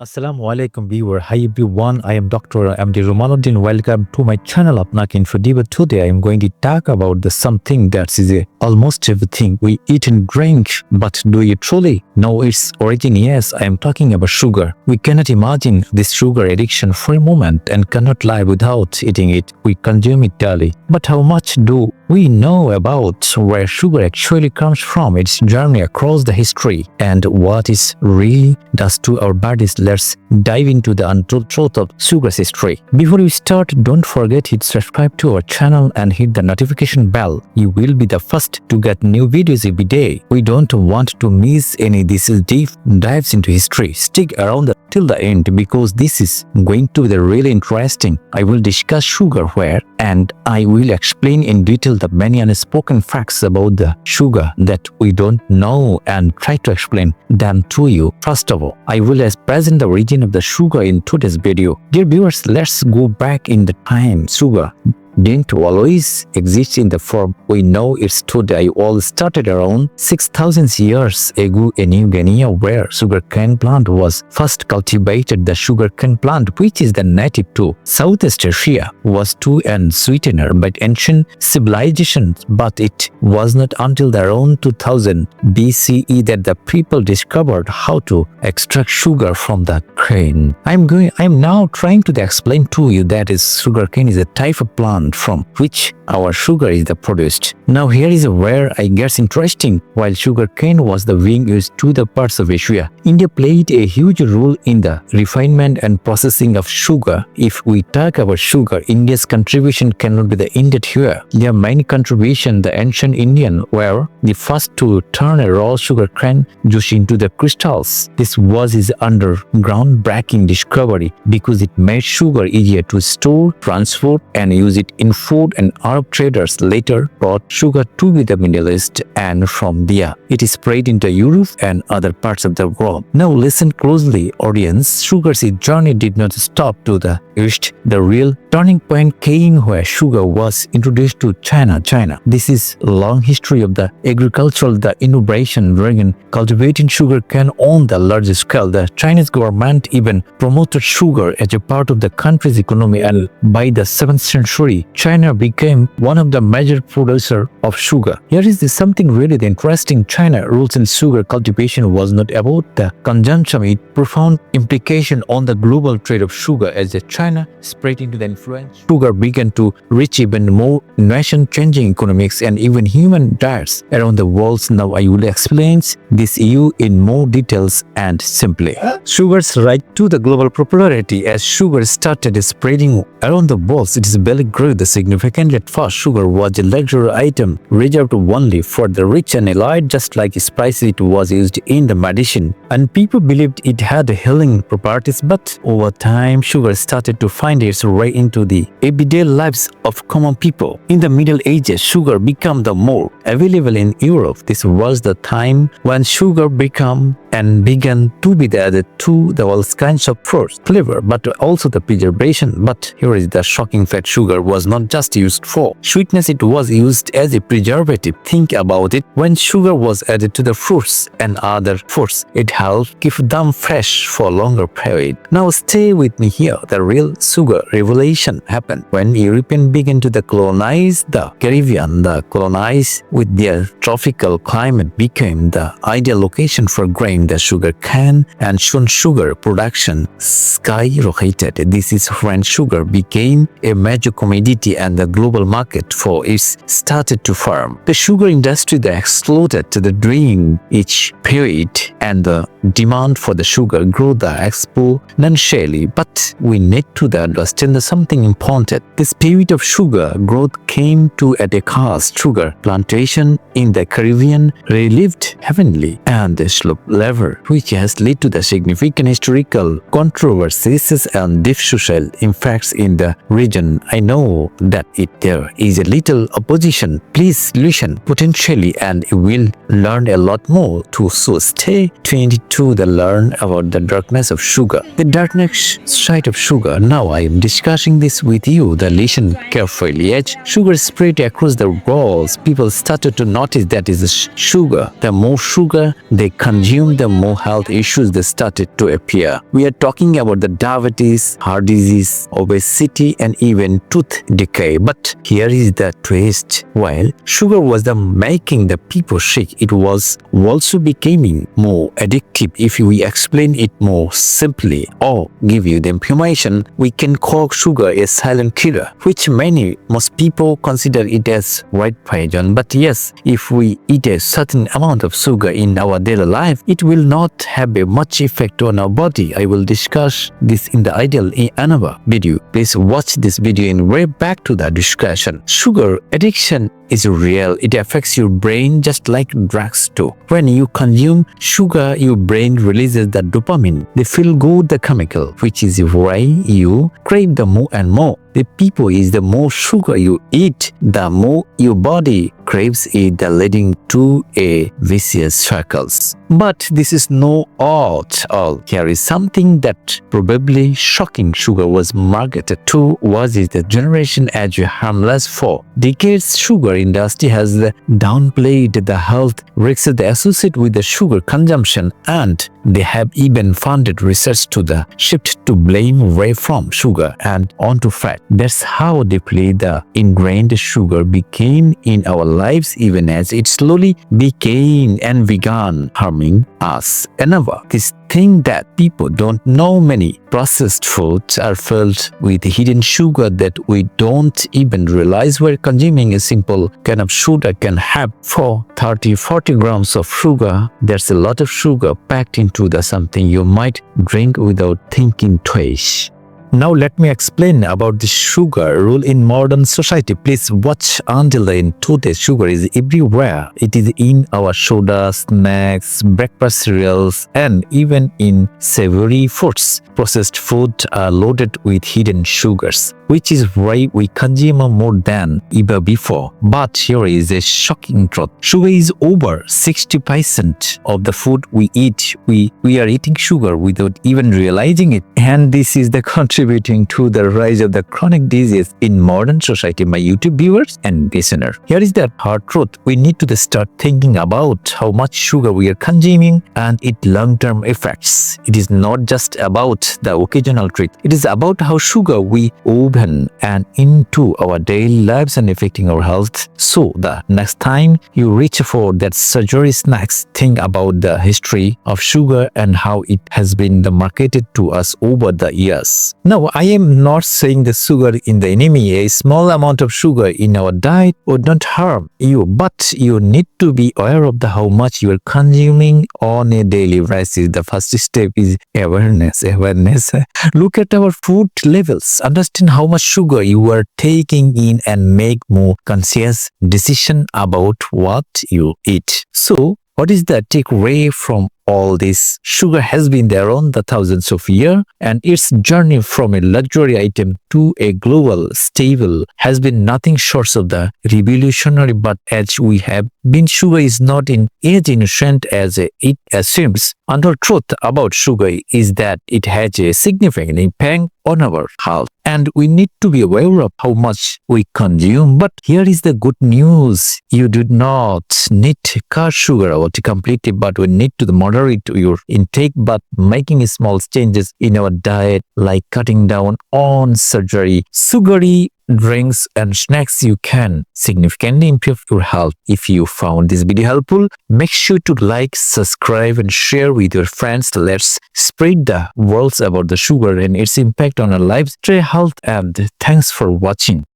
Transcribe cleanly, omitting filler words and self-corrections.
Assalamu alaikum viewer. Hi everyone. I am Dr. MD Romanuddin. Welcome to my channel. আপনাকে introduce today. I am going to talk about the something that is almost everything we eat and drink. But do you truly know its origin? Yes, I am talking about sugar. We cannot imagine this sugar addiction for a moment and cannot live without eating it. We consume it daily. But how much do we know about where sugar actually comes from, its journey across the history, and what it really does to our bodies? Let's dive into the untold truth of sugar's history. Before we start, don't forget to subscribe to our channel and hit the notification bell. You will be the first to get new videos every day. We don't want to miss any. This is deep dives into history. Stick around till the end because this is going to be really interesting. I will discuss sugar where and I will explain in detail the many unspoken facts about the sugar that we don't know and try to explain them to you. First of all, I will present the origin of the sugar in today's video. Dear viewers, let's go back in the time. Sugar didn't always exist in the form we know it's today. All started around 6,000 years ago in New Guinea, where sugarcane plant was first cultivated. The sugarcane plant, which is the native to Southeast Asia, was too and sweetener by ancient civilizations, but it was not until around 2000 BCE that the people discovered how to extract sugar from the cane. I'm now trying to explain to you that sugarcane is a type of plant from which our sugar is produced. Now here is where it gets interesting. While sugarcane was being used to the parts of Asia, India played a huge role in the refinement and processing of sugar. If we talk about sugar, India's contribution cannot be ended here. There are many contributions. The ancient Indian were the first to turn a raw sugarcane juice into the crystals. This was his groundbreaking discovery because it made sugar easier to store, transport, and use it in food, and Arab traders later brought sugar to the Middle East, and from there it is spread into Europe and other parts of the world. Now listen closely, audience. Sugar's journey did not stop to the east. The real turning point came where sugar was introduced to China. This is a long history of the agricultural innovation began cultivating sugarcane on the large scale. The Chinese government even promoted sugar as a part of the country's economy, and by the 7th century, China became one of the major producers of sugar. Here is something really interesting. China rules in sugar cultivation was not about the consumption. It profound implication on the global trade of sugar. As China spread into the influence, sugar began to reach even more nation-changing economics and even human diets around the world. Now I will explain this you in more details and simply. Sugar's right to the global popularity. As sugar started spreading around the world, it is barely grew significantly. At first, sugar was a luxury item reserved only for the rich and elite. Just like spices, it was used in the medicine, and people believed it had healing properties. But over time, sugar started to find its way into the everyday lives of common people. In the Middle Ages, sugar became the more available in Europe. This was the time when sugar began to be added to all kinds of fruits, flavor, but also the preservation. But here is the shocking fact: sugar was not just used for sweetness, it was used as a preservative. Think about it. When sugar was added to the fruits and other foods, it helped keep them fresh for a longer period. Now stay with me here. The real sugar revolution happened when Europeans began to colonize the Caribbean. The colonize with their tropical climate became the ideal location for grain. The sugar cane and sugar production skyrocketed. This is when sugar became a major commodity and the global market for it started to form. The sugar industry exploded during each period, and the demand for the sugar grew exponentially. But we need to understand something important. This period of sugar growth came to at a cost. Sugar plantation in the Caribbean relived heavenly and the slope level, which has led to the significant historical controversies and deep social impacts in the region. I know that there is a little opposition. Please listen potentially, and you will learn a lot more too. So stay tuned to learn about the darkness of sugar. The darkness side of sugar. Now I am discussing this with you. Listen carefully. As sugar spread across the world, people started to notice that is sugar. The more sugar they consumed, the more health issues that started to appear. We are talking about the diabetes, heart disease, obesity, and even tooth decay. But here is the twist. While sugar was making the people sick, it was also becoming more addictive. If we explain it more simply or give you the information, we can call sugar a silent killer, which most people consider it as white poison. But yes, if we eat a certain amount of sugar in our daily life, it will not have a much effect on our body. I will discuss this in the ideal in another video. Please watch this video and we're back to the discussion. Sugar addiction is real. It affects your brain just like drugs do. When you consume sugar, your brain releases the dopamine, the feel-good chemical, which is why you crave the more and more. The people is the more sugar you eat, the more your body craves it, leading to a vicious cycles. But this is no all. Here is something that probably shocking. Sugar was marketed to was the generation as harmless for decades. Sugar industry has downplayed the health risks associated with the sugar consumption, and they have even funded research to the shift to blame away from sugar and onto fat. That's how deeply the ingrained sugar became in our lives, even as it slowly became and began harming us. Another, this thing that people don't know, many processed foods are filled with hidden sugar that we don't even realize we're consuming. A simple can of sugar can have 30-40 grams of sugar. There's a lot of sugar packed into something you might drink without thinking twice. Now let me explain about the sugar rule in modern society. Please watch until the end. Today, sugar is everywhere. It is in our soda, snacks, breakfast cereals, and even in savory foods. Processed foods are loaded with hidden sugars, which is why we consume more than ever before. But here is a shocking truth. Sugar is over 60% of the food we eat. We are eating sugar without even realizing it. And this is the contributing to the rise of the chronic disease in modern society. My YouTube viewers and listeners, here is the hard truth. We need to start thinking about how much sugar we are consuming and its long-term effects. It is not just about the occasional treat. It is about how sugar we open and into our daily lives and affecting our health. So the next time you reach for that sugary snacks, think about the history of sugar and how it has been marketed to us over the years. Now, I am not saying the sugar is the enemy. A small amount of sugar in our diet would not harm you, but you need to be aware of how much you are consuming on a daily basis. The first step is awareness. Look at our food levels. Understand how much sugar you are taking in and make more conscious decision about what you eat. So, what is the takeaway from all this? Sugar has been there on the thousands of years, and its journey from a luxury item to a global staple has been nothing short of the revolutionary. But as we have been, sugar is not as innocent as it assumes. Another truth about sugar is that it has a significant impact on our health, and we need to be aware of how much we consume. But here is the good news. You do not need to cut sugar out completely, but we need to moderate your intake, but making small changes in our diet, like cutting down on sugary drinks and snacks, you can significantly improve your health. If you found this video helpful, make sure to like, subscribe, and share with your friends. Let's spread the words about the sugar and its impact on our lives. Stay healthy, and thanks for watching.